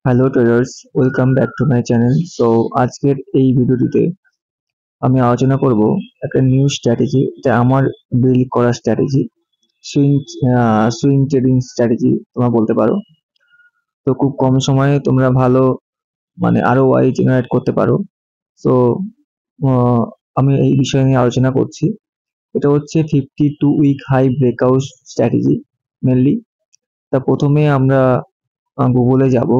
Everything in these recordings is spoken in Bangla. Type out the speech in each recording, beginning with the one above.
Hello traders, welcome back to my channel. So আজকের এই ভিডিওটিতে আমি আলোচনা করব একটা নিউ স্ট্র্যাটেজি, এটা আমার বিল্ড করা strategy, swing swing trading strategy তোমরা বলতে পারো। তো খুব কম সময়ে তোমরা ভালো ROI জেনারেট করতে পারো। সো আমি এই বিষয় নিয়ে আলোচনা করছি। এটা হচ্ছে 52 week high breakout strategy mainly. তা প্রথমে আমরা গুগলে যাব।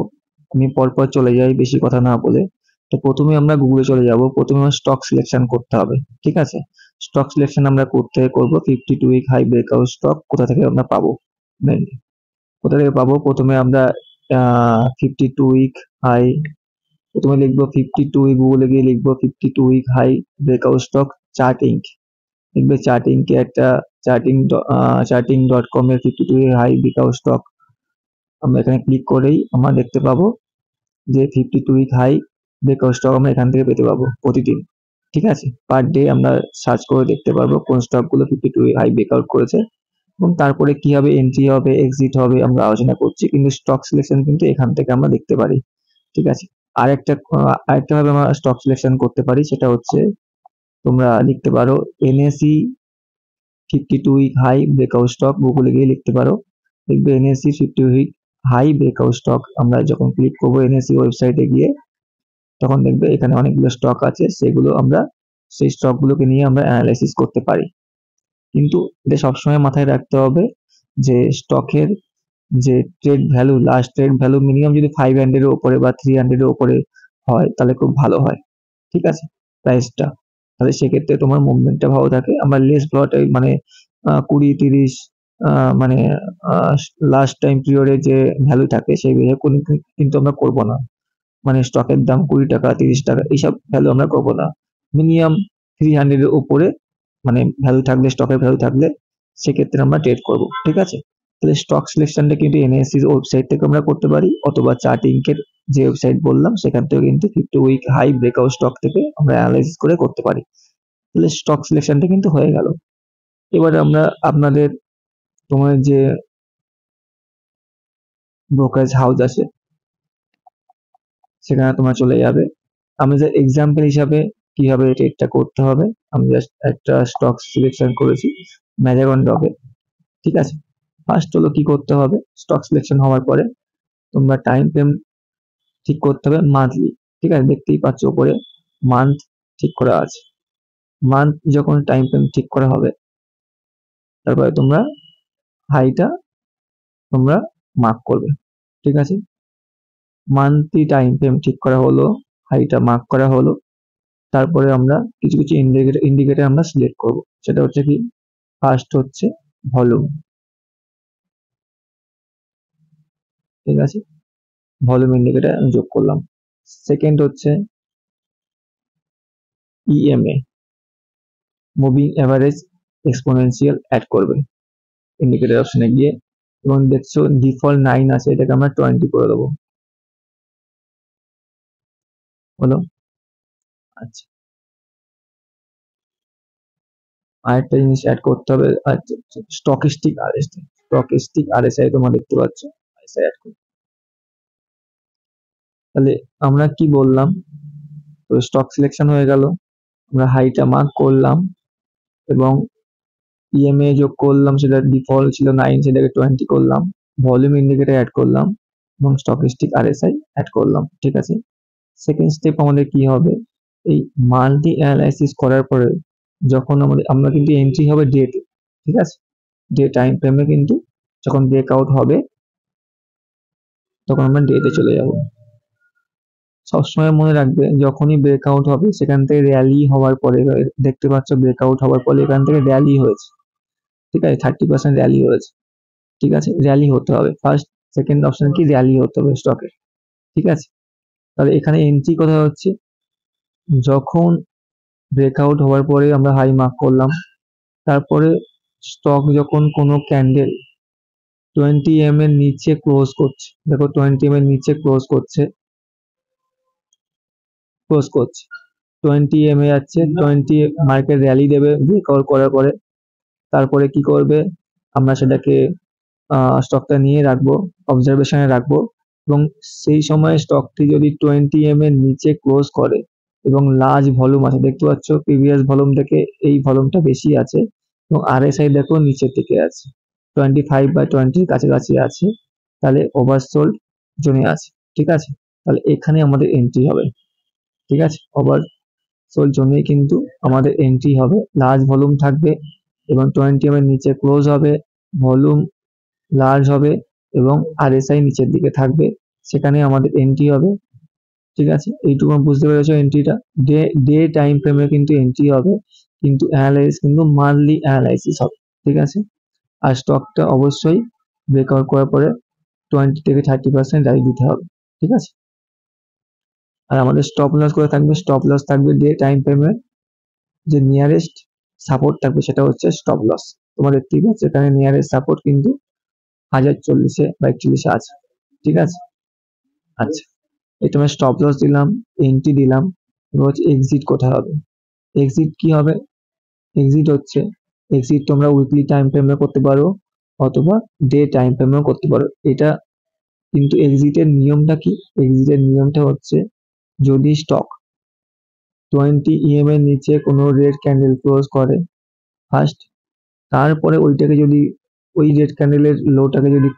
আমি পরপর চলে যাই বেশি কথা না বলে। তো প্রথমে আমরা গুগলে চলে যাব। প্রথমে স্টক সিলেকশন করতে হবে, ঠিক আছে? স্টক সিলেকশন আমরা করব 52 উইক হাই ব্রেকআউট স্টক কোথা থেকে আমরা পাবো, মেনলি কোথা থেকে পাবো। প্রথমে আমরা 52 উইক হাই, প্রথমে লিখবো 52 উইক, গুগলে গিয়ে লিখবো 52 week high breakout stock charting. লিখবে চার্টিংকে একটা charting.com এর 52 উইক হাই ব্রেকআউট স্টক। আমরা এখানে ক্লিক করেই আমরা দেখতে পাবো যে 52 উইক হাই ব্রেকআউট স্টক আমরা এখান থেকে পেতে পাবো প্রতিদিন, ঠিক আছে? পার ডে আমরা সার্চ করে দেখতে পারবো কোন স্টকগুলো 52 উইক হাই ব্রেকআউট করেছে এবং তারপরে কিভাবে এন্ট্রি হবে, এক্সিট হবে আমরা আলোচনা করছি, কিন্তু স্টক সিলেকশন কিন্তু এখান থেকে আমরা দেখতে পারি, ঠিক আছে? আরেকটা ভাবে আমরা স্টক সিলেকশন করতে পারি, সেটা হচ্ছে তোমরা লিখতে পারো NSE 52 week high breakout stock. গুগলে গিয়ে লিখতে পারো, লিখবে NSE 50 week high breakout stock. আমরা যখন ক্লিক করবো এনএসই ওয়েবসাইটে গিয়ে, তখন দেখবে এখানে অনেকগুলো স্টক আছে, সেগুলো আমরা সেই স্টকগুলোকে নিয়ে আমরা অ্যানালাইসিস করতে পারি। কিন্তু এটা সবসময় মাথায় রাখতে হবে যে স্টকের যে trade value, last trade value minimum যদি 500 এর উপরে বা 300 এর উপরে হয় তাহলে খুব ভালো হয়, ঠিক আছে? প্রাইসটা, তাহলে সেক্ষেত্রে তোমার মুভমেন্টটা ভালো থাকে। আমরা লেস ভলাটাইল 20-30 মানে লাস্ট টাইম পিরিয়ডে যে ভ্যালু থাকে সেই ভ্যালু কিন্তু আমরা করবো না। স্টকের দাম 20 টাকা 30 টাকা এইসব ভ্যালু আমরা করবো না। মিনিমাম 300 এর উপরে ভ্যালু থাকলে, স্টকের ভ্যালু থাকলে সেক্ষেত্রে আমরা ট্রেড করব, ঠিক আছে? তাহলে স্টক সিলেকশনটা কিন্তু এনএসসি ওয়েবসাইট থেকে আমরা করতে পারি, অথবা চার্টিংকের যে ওয়েবসাইট বললাম সেখান থেকে কিন্তু 50 উইক হাই ব্রেকআউট স্টক থেকে আমরা অ্যানালাইসিস করে করতে পারি। তাহলে স্টক সিলেকশনটা কিন্তু হয়ে গেল। এবারে আমরা তোমার যে ব্রোকারেজ হাউস আছে সেখানে তোমরা চলে যাবে। আমি যে এক্সাম্পল হিসাবে কিভাবে ট্রেডটা করতে হবে, আমি জাস্ট একটা স্টক সিলেকশন করেছি ম্যাজাগন ডগে, ঠিক আছে? ফার্স্ট হলো কি করতে হবে, স্টক সিলেকশন হওয়ার পরে তোমরা টাইম ফ্রেম ঠিক করতে হবে মান্থলি, ঠিক আছে? দেখতেই পাচ্ছ উপরে মান্থ ঠিক করা আছে। মান্থ যখন টাইম ফ্রেম ঠিক করা হবে, তারপরে তোমরা হাইটা তোমরা মার্ক করবে, ঠিক আছে? মান্থলি টাইম ফ্রেম ঠিক করা হলো, হাইটা মার্ক করা হলো, তারপরে আমরা কিছু কিছু ইন্ডিকেটর আমরা সিলেক্ট করব। সেটা হচ্ছে কি, ফার্স্ট হচ্ছে ভলিউম, ঠিক আছে? ভলিউম ইন্ডিকেটর আমি যোগ করলাম। সেকেন্ড হচ্ছে EMA, moving average exponential add করবে ইন্ডিকেটর অপশনে গিয়ে, এবং দেখছো ডিফল্ট 9 আছে, এটাকে আমরা 20 করে দেবো, হলো? আচ্ছা, আরেকটা জিনিস অ্যাড করতে হবে, আচ্ছা স্টকিস্টিক আরএসআই তোমরা দেখতে পাচ্ছ, আরএসআই অ্যাড করতে। তাহলে আমরা কি বললাম, তো স্টক সিলেকশন হয়ে গেল, আমরা হাইটা মার্ক করলাম এবং ইএমএ যোগ করলাম, সেটা ডিফল্ট ছিল 9, সেটাকে 20 করলাম, ভলিউম ইন্ডিকেটর অ্যাড করলাম এবং স্টকিস্টিক আরএসআই অ্যাড করলাম, ঠিক আছে? সেকেন্ড স্টেপ আমাদের কি হবে, এই মাল্টি অ্যানালাইসিস করার পরে যখন আমরা কিন্তু এন্ট্রি হবে ডেতে, ঠিক আছে? ডে টাইম ফ্রেমে কিন্তু যখন ব্রেকআউট হবে তখন আমরা ডেতে চলে যাব। সবসময় মনে রাখবে যখনই ব্রেকআউট হবে সেখান থেকে র্যালি হওয়ার পরে, দেখতে পাচ্ছ ব্রেকআউট হওয়ার পরে এখান থেকে র্যালি হয়েছে, ঠিক আছে? 30% র্যালি হয়েছে, ঠিক আছে? র্যালি হতে হবে, ফার্স্ট সেকেন্ড অপশন কি, র্যালি হতে হবে স্টকে, ঠিক আছে? তাহলে এখানে এন্ট্রি কথা হচ্ছে যখন ব্রেকআউট হওয়ার পরে আমরা হাই মার্ক করলাম, তারপরে স্টক যখন কোনো ক্যান্ডেল 20 এর নিচে ক্লোজ করছে, দেখো 20 এর নিচে ক্লোজ করছে, 20 যাচ্ছে, 20 মার্কেট র্যালি দেবে ব্রেকআউট করার পরে। তারপরে কি করবে, আমরা সেটাকে স্টকটা নিয়ে রাখবো, অবজারভেশনে রাখবো, এবং সেই সময় স্টকটি যদি 20 এর নিচে ক্লোজ করে এবং লার্জ ভলিউম আছে, দেখতে পাচ্ছ প্রিভিয়াস ভলিউম থেকে এই ভলিউমটা বেশি আছে এবং RSI দেখো নিচের দিকে আছে, 25 বা 20 কাছাকাছি আছে, তাহলে ওভারসোল্ড জোনে আছে। ঠিক আছে, তাহলে এখানে আমাদের এন্ট্রি হবে। ঠিক আছে, ওভারসোল্ড জোনে কিন্তু আমাদের এন্ট্রি হবে। লার্জ ভলিউম থাকবে এবং 20 এর নিচে ক্লোজ হবে, ভলিউম লার্জ হবে এবং RSI নিচের দিকে থাকবে, সেখানে আমাদের এন্ট্রি হবে। ঠিক আছে, এইটুকু বুঝতে পেরেছো এন্ট্রিটা। ডে টাইম ফ্রেমে কিন্তু এন্ট্রি হবে, কিন্তু অ্যানালাইসিস কিন্তু মান্থলি অ্যানালাইসিস হবে। ঠিক আছে, আর স্টকটা অবশ্যই ব্রেকআউট করার পরে 20 থেকে 30% রাইট দিতে হবে। ঠিক আছে, আর আমাদের স্টপ লস করে থাকবে, স্টপ লস থাকবে ডে টাইম ফ্রেমে যে নিয়ারেস্ট সাপোর্ট থাকবে সেটা হচ্ছে স্টপ লস। তোমরা দেখতেই পাচ্ছ এখানে নিয়ারেস্ট সাপোর্ট কিন্তু 1040 বা 41 আছে। ঠিক আছে, আচ্ছা, এটা আমি স্টপ লস দিলাম, এন্ট্রি দিলাম, এবার হচ্ছে এক্সিট কোথায় হবে। এক্সিট কি হবে, এক্সিট তোমরা উইকলি টাইম ফ্রেমে করতে পারো অথবা ডে টাইম ফ্রেমেও করতে পারো। এটা কিন্তু এক্সিটের নিয়মটা কি, এক্সিটের নিয়মটা হচ্ছে যদি স্টক 20 এর নিচে কোনো রেড ক্যান্ডেল ক্লোজ করে ফার্স্ট, তারপরে ওইটাকে যদি ওই রেড ক্যান্ডেলের লোটাকে যদি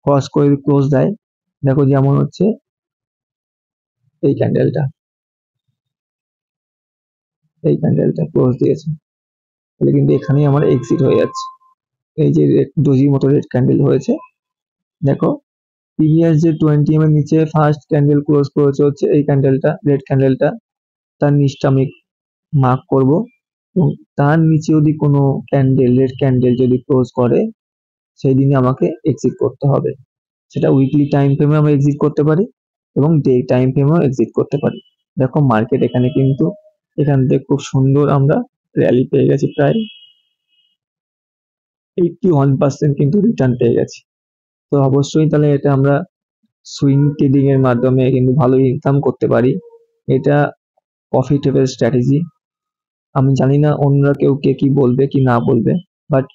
ক্রস করে ক্লোজ দেয়, দেখো যেমন হচ্ছে এই ক্যান্ডেলটা ক্লোজ দিয়েছে, তাহলে কিন্তু এখানেই আমার এক্সিট হয়ে যাচ্ছে। এই যে ডোজি মতো রেড ক্যান্ডেল হয়েছে, দেখো প্রিভিয়াস যে 20 এর নিচে ফার্স্ট ক্যান্ডেল ক্লোজ করেছে হচ্ছে এই ক্যান্ডেলটা, রেড ক্যান্ডেলটা, তার নিচটা আমি মার্ক করব এবং তার নিচে যদি কোনো ক্যান্ডেল রেড ক্যান্ডেল যদি ক্লোজ করে সেই দিনে আমাকে এক্সিট করতে হবে। সেটা উইকলি টাইম ফ্রেমে আমরা এক্সিট করতে পারি এবং ডে টাইম ফ্রেমেও এক্সিট করতে পারি। দেখো মার্কেট এখানে কিন্তু এখান থেকে খুব সুন্দর আমরা র্যালি পেয়ে গেছি, প্রায় 81% কিন্তু রিটার্ন পেয়ে গেছি। তো অবশ্যই তাহলে এটা আমরা সুইং ট্রেডিং এর মাধ্যমে কিন্তু ভালো ইনকাম করতে পারি। এটা প্রফিটেবল স্ট্র্যাটেজি। আমি জানি না অন্যরা কেউ কে কি বলবে কি না বলবে, বাট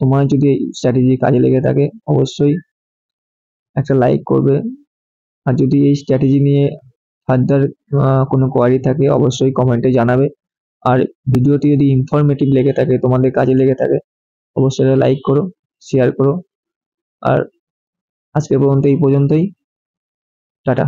তোমার যদি এই স্ট্র্যাটেজি কাজে লেগে থাকে অবশ্যই একটা লাইক করবে, আর যদি এই স্ট্র্যাটেজি নিয়ে ফার্দার কোনো কোয়ারি থাকে অবশ্যই কমেন্টে জানাবে। আর ভিডিওটি যদি ইনফরমেটিভ লেগে থাকে, তোমাদের কাজে লেগে থাকে, অবশ্যই লাইক করো, শেয়ার করো। আর আজকে পর্যন্ত এই পর্যন্তই, টাটা।